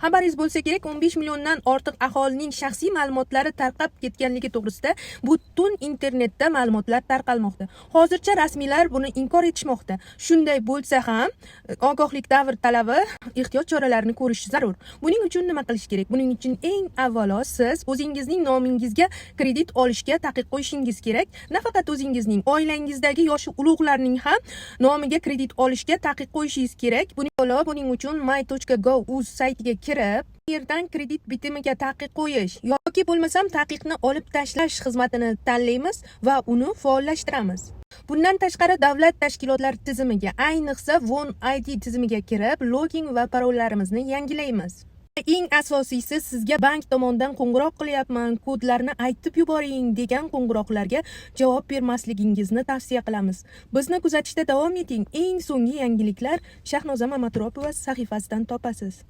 Xabaringiz bo'lsa kerak, 15 milliondan ortiq aholining shaxsiy ma'lumotlari tarqab ketganligi to'g'risida butun internetda ma'lumotlar tarqalmoqda. Hozircha rasmiylar buni inkor etishmoqda. Shunday bo'lsa ham, ogohlik davr talabi, ehtiyot choralarini ko'rish zarur. Buning uchun nima qilish kerak? Buning uchun eng avvalo siz o'zingizning nomingizga kredit olishga taqiq qo'yishingiz kerak. Nafaqat o'zingizning, oilangizdagi yoshi ulug'larning ham nomiga kredit olishga taqiq qo'yishingiz kerak. Buning uchun my.gov.uz saytiga kirib, yerdan kredit bitimiga taqiq qo'yish yoki bo'lmasam taqiqni olib tashlash xizmatini tanlaymiz va uni faollashtiramiz. Bundan tashqari davlat tashkilotlari tizimiga, ayniqsa Won ID tizimiga kirib, login va parollarimizni yangilaymiz. Eng asosiysi, sizga bank tomonidan qo'ng'iroq qilyapman, kodlarni aytib yuboring degan qo'ng'iroqlarga javob bermasligingizni tavsiya qilamiz. Bizni kuzatishda davom eting. Eng so'nggi yangiliklar Shahnoza Mamatropova sahifasidan topasiz.